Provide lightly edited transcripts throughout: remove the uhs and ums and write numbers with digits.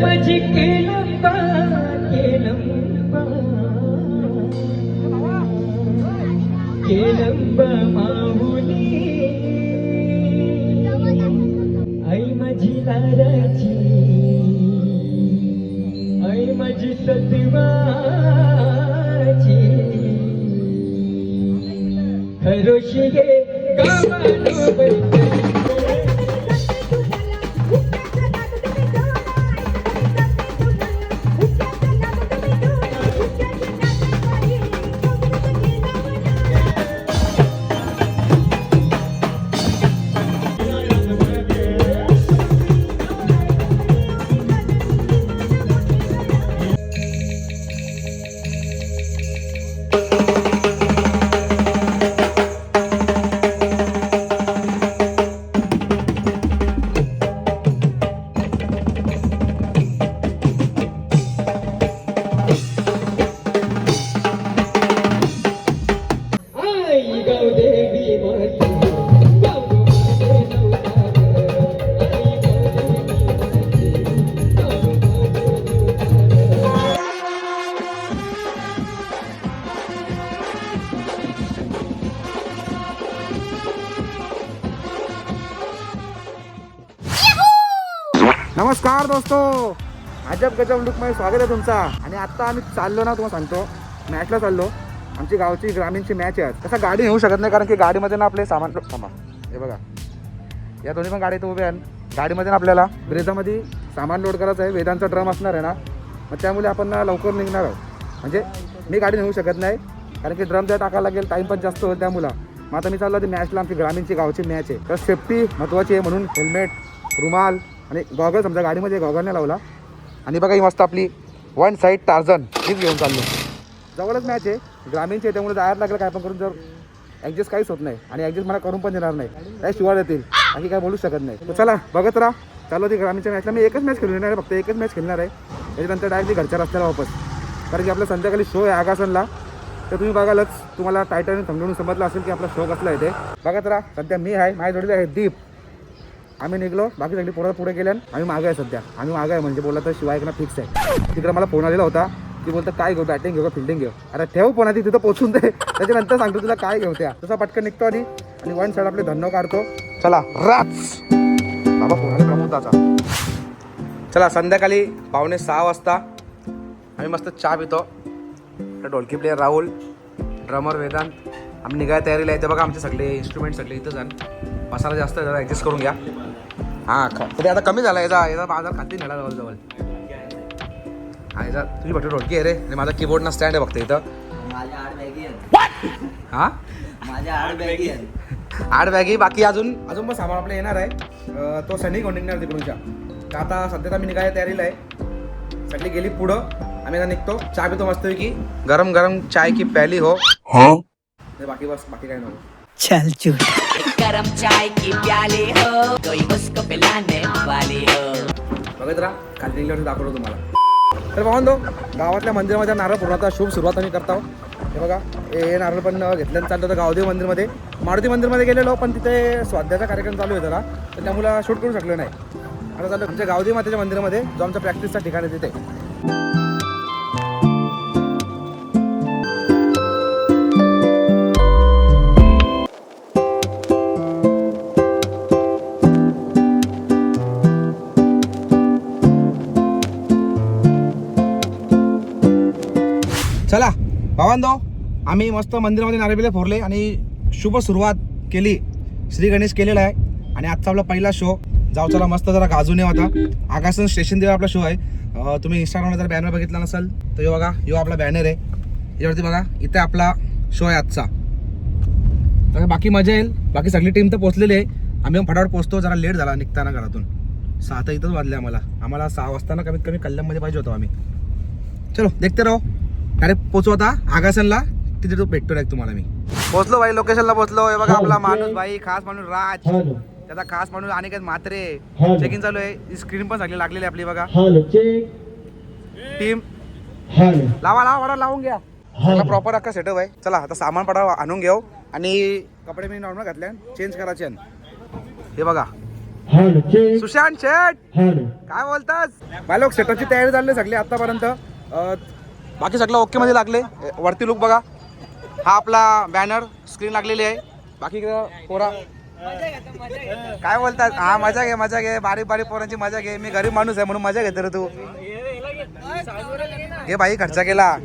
माझी केलंबा केलंबा केलंबा माऊली आई माझी लाडाची आई माझी सतवाची खरोशी गे गावानो नमस्कार दोस्तो, अजब गजब लुकमध्ये स्वागत आहे तुमचा. आणि आता आम्ही चाललो ना, तुम्हाला सांगतो मॅचला चाललो. आमची गावची ग्रामीणची मॅच आहे. तसं गाडी नेऊ शकत नाही कारण की गाडीमध्ये ना आपले सामान थांबा. हे बघा, या दोन्ही पण गाडी इथं उभे आहेत. गाडीमध्ये ना आपल्याला ब्रेझामध्ये सामान लोड करायचं आहे. वेदांचा ड्रम असणार आहे ना, मग त्यामुळे आपण ना लवकर निघणार आहोत. म्हणजे मी गाडी नेऊ शकत नाही कारण की ड्रम त्या टाकायला लागेल, टाईम पण जास्त होईल त्यामुळं. मग आता मी चाललो ती मॅचला. आमची ग्रामीणची गावची मॅच आहे, तर सेफ्टी महत्त्वाची आहे म्हणून हेल्मेट, रुमाल आणि गॉगल समजा गाडीमध्ये गॉगल नाही लावला. आणि बघा ही मस्त आपली वन साईड टार्झन हीच घेऊन चाललो. जवळच मॅच आहे, ग्रामीणची आहे, त्यामुळे जायला लागलं काय पण करून. जर ॲडजस्ट काहीच होत नाही आणि ॲडजस्ट मला करून पण देणार नाही, काय शिवाय देतील बाकी काय बोलू शकत नाही. तर चला बघत राहा. चालू ती ग्रामीणच्या मॅचला. मी एकच मॅच खेळणार आहे, फक्त एकच मॅच खेळणार आहे. त्याच्यानंतर डायरेक्टली घरच्या रस्त्याला वापस, कारण की आपला संध्याकाळी शो आहे आगासनला. तर तुम्ही बघालच, तुम्हाला टायटल समजून समजलं असेल की आपला शो कसला आहे ते. बघत राहा. सध्या मी आहे, माझ्या जोडीला आहे दीप. आम्ही निघलो, बाकी सगळी पोरं पुढे गेल्या. आम्ही मागे आहे सध्या. आम्ही मागे आहे म्हणजे बोलला तर शिवाय ना फिक्स आहे. तिकडे मला फोन आलेला होता की बोलतं काय घेऊ, बॅटिंग घेऊ का फिल्डिंग घेऊ. अरे ठेव फोन आधी, तिथं पोचून दे, त्याच्यानंतर सांगतो तुला काय घेऊ. त्या तसा पटकन निघतो आधी आणि वन साईड आपले धन्नो काढतो. चला राच बाबा, फोन आले प्रमोदाचा. चला संध्याकाळी 5:45 वाजता आम्ही मस्त चहा पितो. ढोलकी प्लेयर राहुल, ड्रमर वेदांत, आम्ही निघायला तयारीला येते. बघा आमचे सगळे इन्स्ट्रुमेंट सगळे इथं जाण. मसाला जास्त जरा ॲडजस्ट करून घ्या. हां ते आता कमी झाला. याचा बाजार खाती नेला जवळ. हा याचा तुझी भटी ढोलकी आहे रे, आणि माझा कीबोर्ड ना स्टँड आहे फक्त इथं. माझ्या 8 बॅगी आहेत. हां माझ्या 8 बॅगी आहेत. 8 बॅगी. बाकी अजून पण सामान आपलं येणार आहे. तो सनी घेऊन निघणार तिकडूनच्या. तर आता सध्या आम्ही निघायला तयारीला आहे. सगळी गेली पुढं, आम्ही आता निघतो. चहा पितो मस्तपैकी, गरम गरम चाय की प्याली हो. बाकी बस, बाकी काय नको. चल चूट गरम चाय की प्याले हो, कोई मुस्को पिलाने वाले हो. बघत राहा, खाली निघल्यावर दाखवतो तुम्हाला. तर भावंडो, गावातल्या मंदिरामध्ये नारळ फोडण्याचा शुभ सुरुवात आम्ही करतो. हे बघा, हे नारळ पण घेतल्यानं चाललं होतं गावदेव मंदिरमध्ये. मारुती मंदिरमध्ये गेलेलो, पण तिथे स्वाध्याचा कार्यक्रम चालू आहे जरा, तर त्यामुळे शूट करू शकलो नाही. आता चाललं आमच्या गावदेव मातेच्या मंदिरामध्ये, जो आमच्या प्रॅक्टिसचा ठिकाण आहे तिथे. चला भावांनो, आम्ही मस्त मंदिरामध्ये नारळ फोरले आणि शुभ सुरुवात केली. श्री गणेश केलेला आहे. आणि आजचा आपला पहिला शो जाऊचाला मस्त जरा गाजूने होता. आगासन स्टेशन देवा आपला शो आहे. तुम्ही इंस्टाग्रामला जर बॅनर बघितला नसेल तर बघा, यो आपला बॅनर आहे, यावरती बघा, इथे आपला शो आहे आजचा. तर बाकी मजा येईल. बाकी सगळी टीम तर पोहोचलेली आहे. आम्ही फटाफट पोहोचतो. जरा लेट झाला निघताना घरातून. 6 तर इथंच वाजले आम्हाला 6 वाजताना कमीत कमी कल्याणमध्ये पाहिजे होतो आम्ही. चलो देखते राहो. डायरेक्ट पोचू आता आगासनला. तिथे तो भेटतो डायरेक्ट तुम्हाला. मी पोहोचलो भाई, लोकेशनला पोहोचलो. हे बघा आपला माणूस भाई, खास माणूस राज, त्याचा खास माणूस अनिकेत म्हात्रे. चेक इन चालू आहे. स्क्रीन पण सगळी लागलेली आपली बघा. टीम लावा लावून घ्या. प्रॉपर अख्खा सेटअप आहे. चला आता सामान पडा आणून घेऊ. आणि कपडे मी नॉर्मल घातले, चेंज करायचे. हे बघा सुशांत शेठ काय बोलतास बाय लोक सेटअपची तयारी झाली सगळी आतापर्यंत बाकी सगळं ओके मध्ये लागले वरती लुक बघा हा आपला बॅनर स्क्रीन लागलेली आहे बाकी पोरा काय बोलतात हा मजा घे बारीक बारीक पोरांची मजा घे मी गरीब माणूस आहे म्हणून मजा घेतो रे तू घे भाई खर्च केला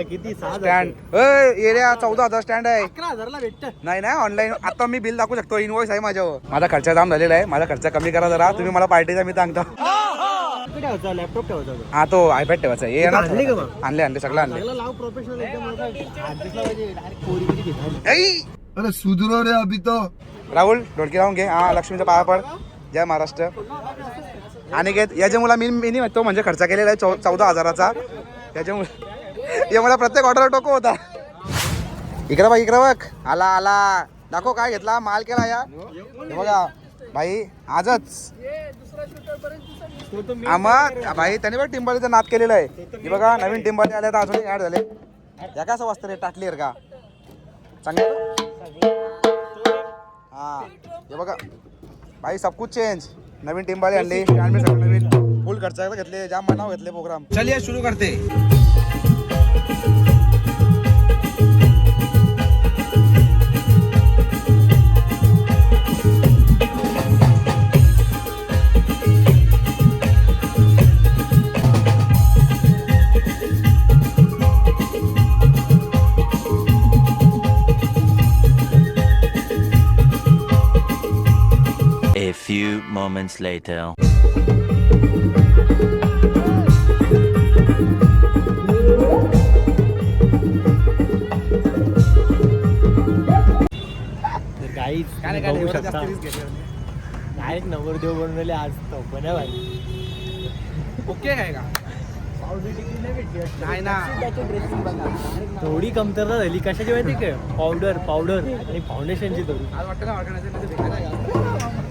किती स्टँड एरिया 14,000 स्टँड आहे 11,000ला भेटत नाही ऑनलाईन आता मी बिल दाखवू शकतो इनवॉइस आहे माझ्यावर माझा खर्च जाम झालेला आहे माझा खर्च कमी करा जरा तुम्ही मला पार्टीचा मी सांगतो लॅपटॉप ठेवायचा हा तो आयपॅड ठेवायचा हे ना आणले का मग? आणले सगळं आणले लाव प्रोफेशनल एकदम अरे सुधरो रे अभी तो राहुल ढोलकी लावून घे हा लक्ष्मीचा पाया पड जय महाराष्ट्र आणि घेत याच्यामुळे मी तो म्हणजे खर्च केलेला आहे 14,000चा त्याच्यामुळे मला प्रत्येक ऑर्डर टोको होता इकडं बघ आला दाखव काय घेतला माल केला या हे बघा भाई आजच मग भाई त्याने बघ टिंबालीचा नाद केलेला आहे हे बघा नवीन टिंबाली आल्या तर अजून ऍड झाले या काय असं वाजतं रे टाटलीर का चांगलं हा हे बघा भाई सब कुछ चेंज नवीन टिंबाली आणली नवीन फुल खर्च घेतले जाम मनाव घेतले प्रोग्राम चलिए सुरू करते A few moments later. Direct नवरदेव बनवले आज तो पण ओके आहे का नाही ना थोडी कमतरता झाली कशाची माहिती का पावडर आणि फाउंडेशनची थोडी आज वाटतं ना ऑर्गनायझर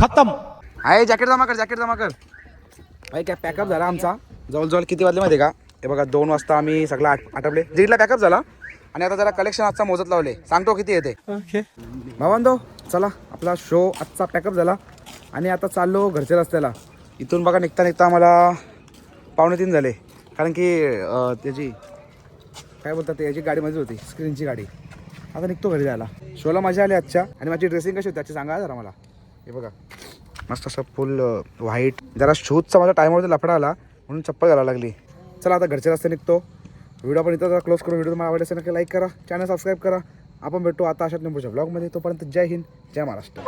खत्म. आहे जॅकेट जमा कर भाई. काय पॅकअप झाला आमचा जवळजवळ किती वाजले माहिती का? हे बघा 2 वाजता आम्ही सगळं आटपले. दीडला पॅकअप झाला आणि आता जरा कलेक्शन आजचा मोजत लावले. सांगतो किती येते. भावांदो चला आपला शो आजचा पॅकअप झाला आणि आता चाललो घरच्या रस्त्याला. इथून बघा निघता आम्हाला 2:45 झाले. कारण की त्याची काय बोलतात ते याची गाडीमध्ये होती स्क्रीनची गाडी. आता निघतो घरी जायला. शोला मजा आली आजच्या. आणि माझी ड्रेसिंग कशी होती त्याची सांगा जरा मला. हे बघा मस्त असं फुल व्हाईट. जरा शूजचा माझा टाईमवरती लफडा आला म्हणून चप्पल घालायला लागली. चला आता घरच्या रस्ते निघतो. व्हिडिओ पण इथं जरा क्लोज करू. व्हिडिओ तुम्हाला आवडला असेल लाईक करा, चॅनल सबस्क्राईब करा. आपण भेटतो आता अशाच पुढच्या ब्लॉगमध्ये. तोपर्यंत जय हिंद, जय महाराष्ट्र.